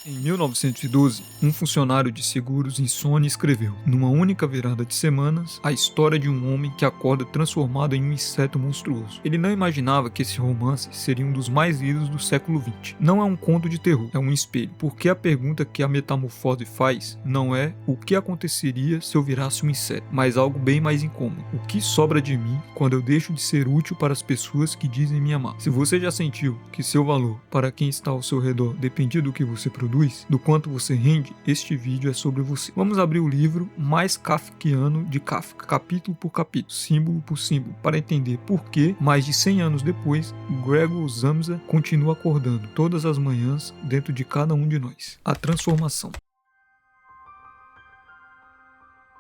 Em 1912, um funcionário de seguros insone escreveu, numa única virada de semanas, a história de um homem que acorda transformado em um inseto monstruoso. Ele não imaginava que esse romance seria um dos mais lidos do século XX. Não é um conto de terror, é um espelho, porque a pergunta que a metamorfose faz não é o que aconteceria se eu virasse um inseto, mas algo bem mais incômodo. O que sobra de mim quando eu deixo de ser útil para as pessoas que dizem me amar? Se você já sentiu que seu valor para quem está ao seu redor dependia do que você produz, do quanto você rende, este vídeo é sobre você. Vamos abrir o livro mais kafkiano de Kafka, capítulo por capítulo, símbolo por símbolo, para entender por que, mais de 100 anos depois, Gregor Samsa continua acordando todas as manhãs dentro de cada um de nós. A transformação.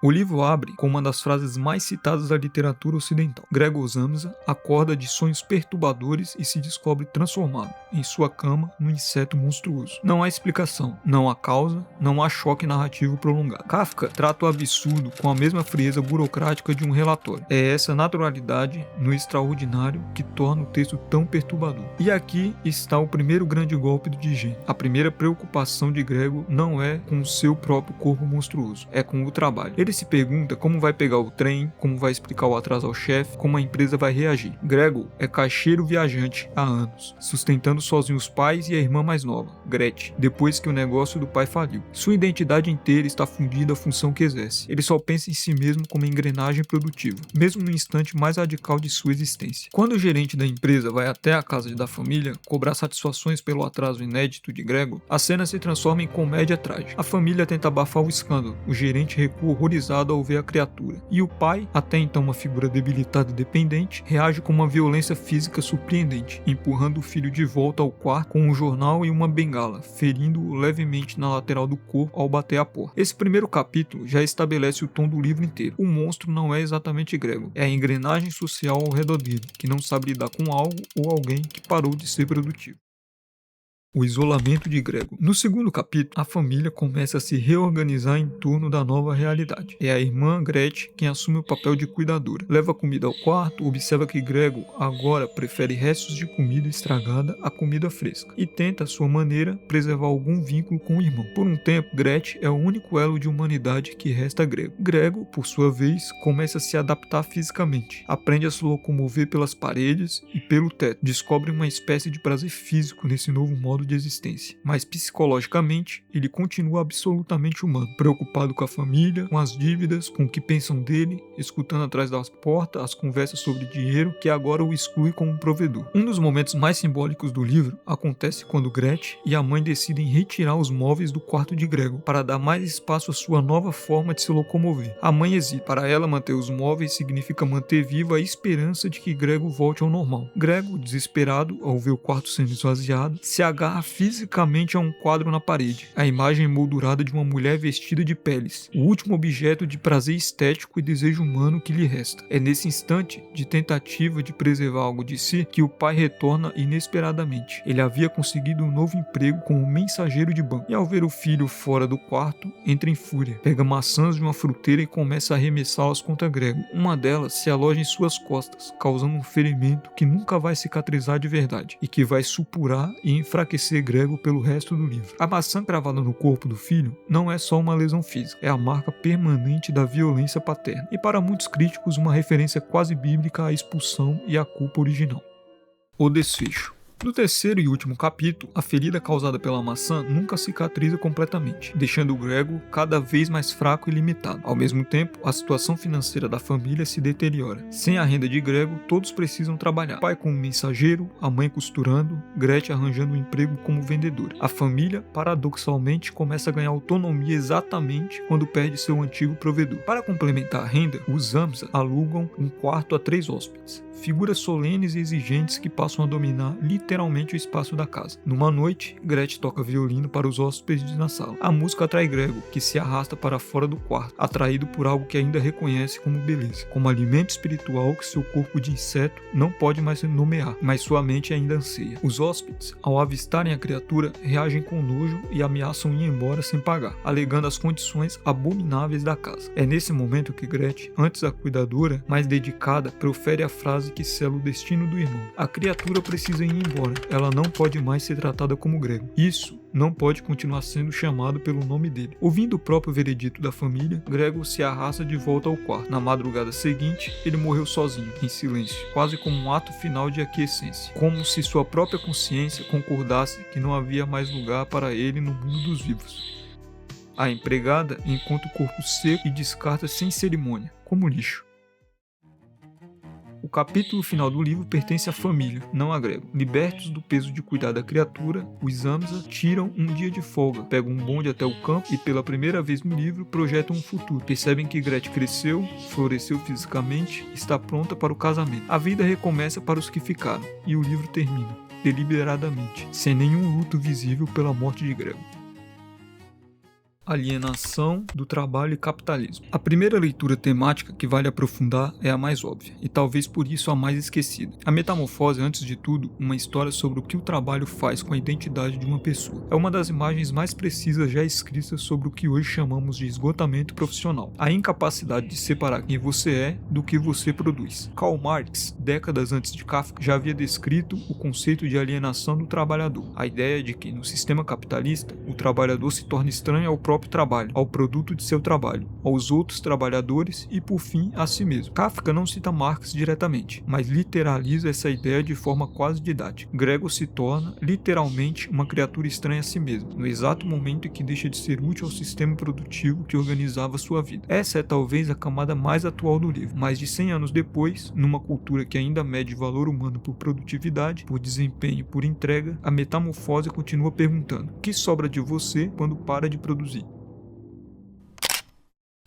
O livro abre com uma das frases mais citadas da literatura ocidental. Gregor Samsa acorda de sonhos perturbadores e se descobre transformado, em sua cama, num inseto monstruoso. Não há explicação, não há causa, não há choque narrativo prolongado. Kafka trata o absurdo com a mesma frieza burocrática de um relatório. É essa naturalidade no extraordinário que torna o texto tão perturbador. E aqui está o primeiro grande golpe do Djinn. A primeira preocupação de Gregor não é com o seu próprio corpo monstruoso, é com o trabalho. Ele se pergunta como vai pegar o trem, como vai explicar o atraso ao chefe, como a empresa vai reagir. Gregor é caixeiro viajante há anos, sustentando sozinho os pais e a irmã mais nova, Gretchen, depois que o negócio do pai faliu. Sua identidade inteira está fundida à função que exerce. Ele só pensa em si mesmo como engrenagem produtiva, mesmo no instante mais radical de sua existência. Quando o gerente da empresa vai até a casa da família cobrar satisfações pelo atraso inédito de Gregor, a cena se transforma em comédia trágica. A família tenta abafar o escândalo, o gerente recua horrorizado ao ver a criatura, e o pai, até então uma figura debilitada e dependente, reage com uma violência física surpreendente, empurrando o filho de volta ao quarto com um jornal e uma bengala, ferindo-o levemente na lateral do corpo ao bater a porta. Esse primeiro capítulo já estabelece o tom do livro inteiro. O monstro não é exatamente Gregor, é a engrenagem social ao redor dele, que não sabe lidar com algo ou alguém que parou de ser produtivo. O isolamento de Gregor. No segundo capítulo, a família começa a se reorganizar em torno da nova realidade. É a irmã Gretchen quem assume o papel de cuidadora. Leva comida ao quarto, observa que Gregor agora prefere restos de comida estragada à comida fresca e tenta, à sua maneira, preservar algum vínculo com o irmão. Por um tempo, Gretchen é o único elo de humanidade que resta a Gregor. Gregor, por sua vez, começa a se adaptar fisicamente. Aprende a se locomover pelas paredes e pelo teto. Descobre uma espécie de prazer físico nesse novo modo de existência, mas psicologicamente ele continua absolutamente humano, preocupado com a família, com as dívidas, com o que pensam dele, escutando atrás das portas as conversas sobre dinheiro que agora o exclui como um provedor. Um dos momentos mais simbólicos do livro acontece quando Gretchen e a mãe decidem retirar os móveis do quarto de Gregor para dar mais espaço à sua nova forma de se locomover. A mãe hesita. Para ela, manter os móveis significa manter viva a esperança de que Gregor volte ao normal. Gregor, desesperado ao ver o quarto sendo esvaziado, se agarra fisicamente a um quadro na parede, a imagem emoldurada de uma mulher vestida de peles, o último objeto de prazer estético e desejo humano que lhe resta. É nesse instante de tentativa de preservar algo de si que o pai retorna inesperadamente. Ele havia conseguido um novo emprego como mensageiro de banco, e ao ver o filho fora do quarto, entra em fúria, pega maçãs de uma fruteira e começa a arremessá-las contra Gregor. Uma delas se aloja em suas costas, causando um ferimento que nunca vai cicatrizar de verdade e que vai supurar e enfraquecer Gregor pelo resto do livro. A maçã cravada no corpo do filho não é só uma lesão física, é a marca permanente da violência paterna, e para muitos críticos uma referência quase bíblica à expulsão e à culpa original. O desfecho. No terceiro e último capítulo, a ferida causada pela maçã nunca cicatriza completamente, deixando Gregor cada vez mais fraco e limitado. Ao mesmo tempo, a situação financeira da família se deteriora. Sem a renda de Gregor, todos precisam trabalhar. O pai como mensageiro, a mãe costurando, Gretchen arranjando um emprego como vendedora. A família, paradoxalmente, começa a ganhar autonomia exatamente quando perde seu antigo provedor. Para complementar a renda, os Samsa alugam um quarto a 3 hóspedes, figuras solenes e exigentes que passam a dominar literalmente o espaço da casa. Numa noite, Gretchen toca violino para os hóspedes na sala. A música atrai Gregor, que se arrasta para fora do quarto, atraído por algo que ainda reconhece como beleza, como alimento espiritual que seu corpo de inseto não pode mais nomear, mas sua mente ainda anseia. Os hóspedes, ao avistarem a criatura, reagem com nojo e ameaçam ir embora sem pagar, alegando as condições abomináveis da casa. É nesse momento que Gretchen, antes a cuidadora, mais dedicada, profere a frase que sela o destino do irmão. A criatura precisa ir embora agora, ela não pode mais ser tratada como grego. Isso não pode continuar sendo chamado pelo nome dele. Ouvindo o próprio veredito da família, Gregor se arrasta de volta ao quarto. Na madrugada seguinte, ele morreu sozinho, em silêncio, quase como um ato final de aquiescência, como se sua própria consciência concordasse que não havia mais lugar para ele no mundo dos vivos. A empregada encontra o corpo seco e descarta sem cerimônia, como lixo. O capítulo final do livro pertence à família, não a Gregor. Libertos do peso de cuidar da criatura, os Amsa tiram um dia de folga, pegam um bonde até o campo e, pela primeira vez no livro, projetam um futuro. Percebem que Gretchen cresceu, floresceu fisicamente, está pronta para o casamento. A vida recomeça para os que ficaram, e o livro termina, deliberadamente, sem nenhum luto visível pela morte de Gregor. Alienação do trabalho e capitalismo. A primeira leitura temática que vale aprofundar é a mais óbvia, e talvez por isso a mais esquecida. A Metamorfose é, antes de tudo, uma história sobre o que o trabalho faz com a identidade de uma pessoa. É uma das imagens mais precisas já escritas sobre o que hoje chamamos de esgotamento profissional. A incapacidade de separar quem você é do que você produz. Karl Marx, décadas antes de Kafka, já havia descrito o conceito de alienação do trabalhador. A ideia de que, no sistema capitalista, o trabalhador se torna estranho ao próprio trabalho, ao produto de seu trabalho, aos outros trabalhadores e, por fim, a si mesmo. Kafka não cita Marx diretamente, mas literaliza essa ideia de forma quase didática. Gregor se torna, literalmente, uma criatura estranha a si mesmo, no exato momento em que deixa de ser útil ao sistema produtivo que organizava sua vida. Essa é talvez a camada mais atual do livro. Mais de 100 anos depois, numa cultura que ainda mede valor humano por produtividade, por desempenho, por entrega, a Metamorfose continua perguntando: o que sobra de você quando para de produzir?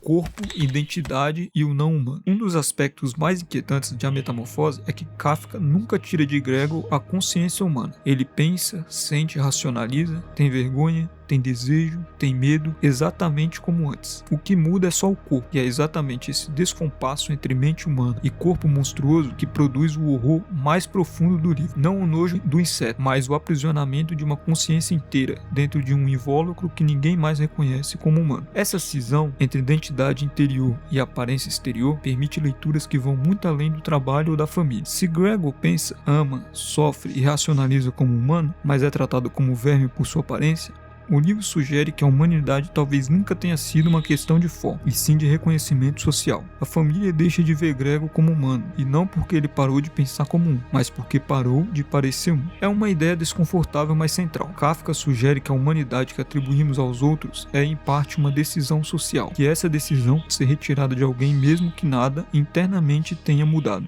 Corpo, identidade e o não humano. Um dos aspectos mais inquietantes de A Metamorfose é que Kafka nunca tira de Gregor a consciência humana. Ele pensa, sente, racionaliza, tem vergonha, tem desejo, tem medo, exatamente como antes. O que muda é só o corpo, e é exatamente esse descompasso entre mente humana e corpo monstruoso que produz o horror mais profundo do livro. Não o nojo do inseto, mas o aprisionamento de uma consciência inteira dentro de um invólucro que ninguém mais reconhece como humano. Essa cisão entre identidade interior e aparência exterior permite leituras que vão muito além do trabalho ou da família. Se Gregor pensa, ama, sofre e racionaliza como humano, mas é tratado como verme por sua aparência, o livro sugere que a humanidade talvez nunca tenha sido uma questão de forma, e sim de reconhecimento social. A família deixa de ver Gregor como humano, e não porque ele parou de pensar como um, mas porque parou de parecer um. É uma ideia desconfortável, mas central. Kafka sugere que a humanidade que atribuímos aos outros é em parte uma decisão social, que essa decisão pode ser retirada de alguém mesmo que nada internamente tenha mudado.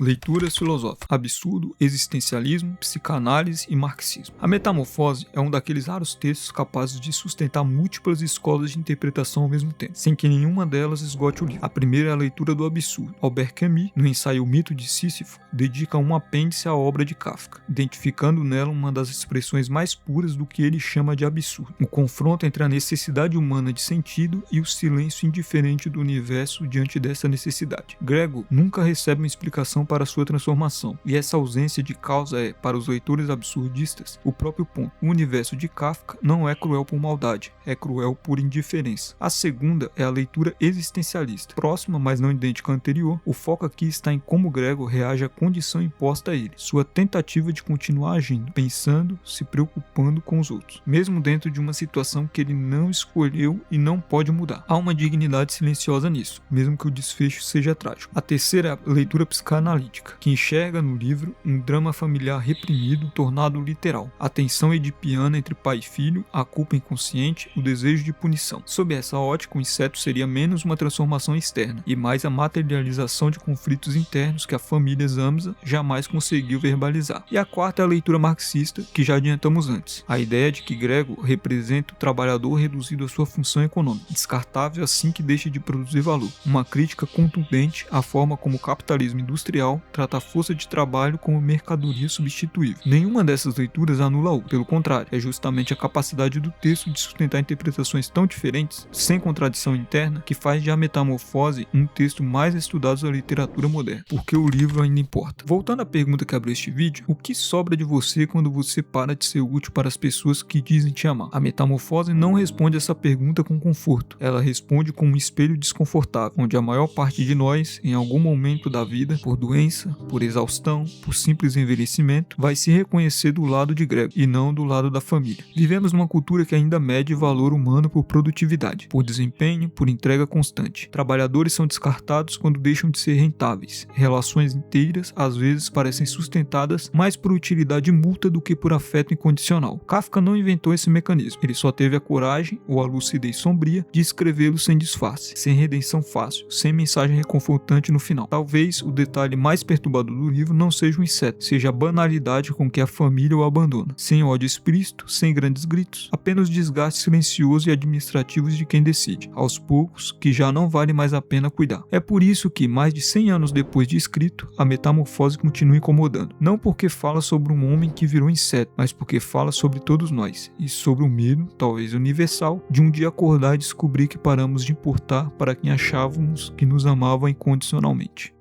Leituras filosóficas: absurdo, existencialismo, psicanálise e marxismo. A Metamorfose é um daqueles raros textos capazes de sustentar múltiplas escolas de interpretação ao mesmo tempo, sem que nenhuma delas esgote o livro. A primeira é a leitura do absurdo. Albert Camus, no ensaio O Mito de Sísifo, dedica um apêndice à obra de Kafka, identificando nela uma das expressões mais puras do que ele chama de absurdo: o confronto entre a necessidade humana de sentido e o silêncio indiferente do universo diante dessa necessidade. Gregor nunca recebe uma explicação para sua transformação, e essa ausência de causa é, para os leitores absurdistas, o próprio ponto. O universo de Kafka não é cruel por maldade, é cruel por indiferença. A segunda é a leitura existencialista. Próxima, mas não idêntica à anterior, o foco aqui está em como Gregor reage à condição imposta a ele, sua tentativa de continuar agindo, pensando, se preocupando com os outros, mesmo dentro de uma situação que ele não escolheu e não pode mudar. Há uma dignidade silenciosa nisso, mesmo que o desfecho seja trágico. A terceira é a leitura psicanalítica, que enxerga no livro um drama familiar reprimido tornado literal, a tensão edipiana entre pai e filho, a culpa inconsciente, o desejo de punição. Sob essa ótica, o inseto seria menos uma transformação externa e mais a materialização de conflitos internos que a família Amsa jamais conseguiu verbalizar. E a quarta é a leitura marxista, que já adiantamos antes, a ideia de que Gregor representa o trabalhador reduzido à sua função econômica, descartável assim que deixa de produzir valor, uma crítica contundente à forma como o capitalismo industrial trata a força de trabalho como mercadoria substituível. Nenhuma dessas leituras anula a outra, pelo contrário, é justamente a capacidade do texto de sustentar interpretações tão diferentes, sem contradição interna, que faz de A Metamorfose um texto mais estudado da literatura moderna, porque o livro ainda importa. Voltando à pergunta que abriu este vídeo, o que sobra de você quando você para de ser útil para as pessoas que dizem te amar? A Metamorfose não responde essa pergunta com conforto, ela responde com um espelho desconfortável, onde a maior parte de nós, em algum momento da vida, por doença, por exaustão, por simples envelhecimento, vai se reconhecer do lado de Gregor e não do lado da família. Vivemos numa cultura que ainda mede valor humano por produtividade, por desempenho, por entrega constante. Trabalhadores são descartados quando deixam de ser rentáveis. Relações inteiras às vezes parecem sustentadas mais por utilidade mútua do que por afeto incondicional. Kafka não inventou esse mecanismo, ele só teve a coragem ou a lucidez sombria de escrevê-lo sem disfarce, sem redenção fácil, sem mensagem reconfortante no final. Talvez o detalhe mais perturbador do livro não seja o inseto, seja a banalidade com que a família o abandona, sem ódio explícito, sem grandes gritos, apenas o desgaste silencioso e administrativo de quem decide, aos poucos, que já não vale mais a pena cuidar. É por isso que, mais de 100 anos depois de escrito, a metamorfose continua incomodando. Não porque fala sobre um homem que virou inseto, mas porque fala sobre todos nós, e sobre o medo, talvez universal, de um dia acordar e descobrir que paramos de importar para quem achávamos que nos amava incondicionalmente.